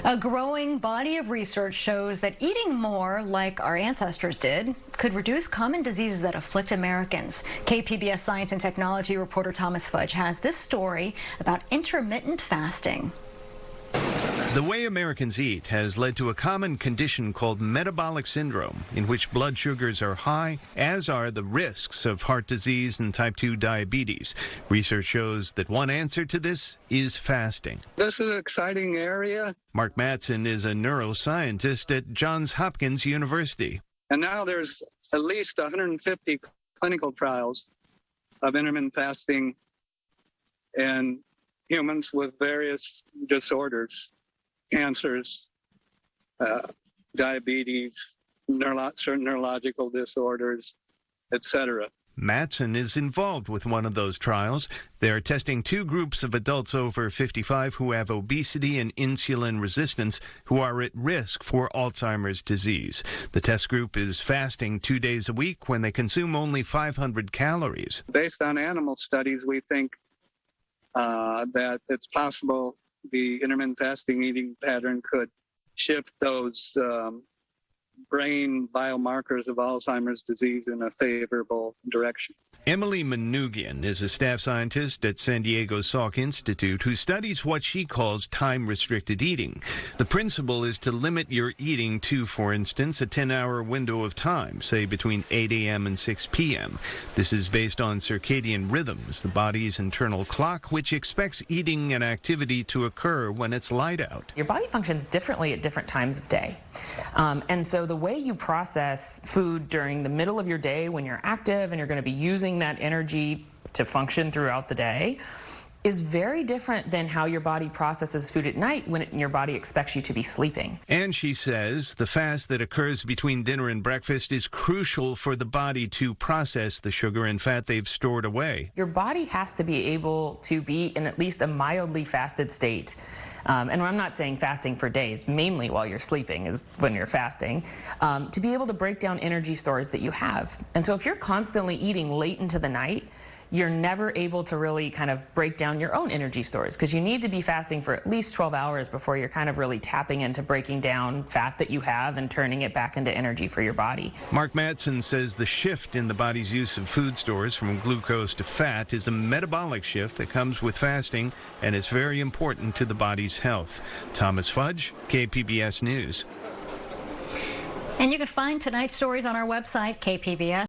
A growing body of research shows that eating more, like our ancestors did, could reduce common diseases that afflict Americans. KPBS science and technology reporter Thomas Fudge has this story about intermittent fasting. The way Americans eat has led to a common condition called metabolic syndrome, in which blood sugars are high, as are the risks of heart disease and type 2 diabetes. Research shows that one answer to this is fasting. This is an exciting area. Mark Mattson is a neuroscientist at Johns Hopkins University. And now there's at least 150 clinical trials of intermittent fasting in humans with various disorders. Cancers, diabetes, certain neurological disorders, etc. Mattson is involved with one of those trials. They're testing two groups of adults over 55 who have obesity and insulin resistance who are at risk for Alzheimer's disease. The test group is fasting 2 days a week when they consume only 500 calories. Based on animal studies, we think that it's possible the intermittent fasting eating pattern could shift those brain biomarkers of Alzheimer's disease in a favorable direction. Emily Manoogian is a staff scientist at San Diego's Salk Institute who studies what she calls time-restricted eating. The principle is to limit your eating to, for instance, a 10-hour window of time, say between 8 a.m. and 6 p.m. This is based on circadian rhythms, the body's internal clock, which expects eating and activity to occur when it's light out. Your body functions differently at different times of day. And so the way you process food during the middle of your day when you're active and you're going to be using that energy to function throughout the day is very different than how your body processes food at night when your body expects you to be sleeping. And she says the fast that occurs between dinner and breakfast is crucial for the body to process the sugar and fat they've stored away. Your body has to be able to be in at least a mildly fasted state. And I'm not saying fasting for days, mainly while you're sleeping is when you're fasting, to be able to break down energy stores that you have. And so if you're constantly eating late into the night, you're never able to really kind of break down your own energy stores because you need to be fasting for at least 12 hours before you're kind of really tapping into breaking down fat that you have and turning it back into energy for your body. Mark Mattson says the shift in the body's use of food stores from glucose to fat is a metabolic shift that comes with fasting and is very important to the body's health. Thomas Fudge, KPBS News. And you can find tonight's stories on our website, KPBS.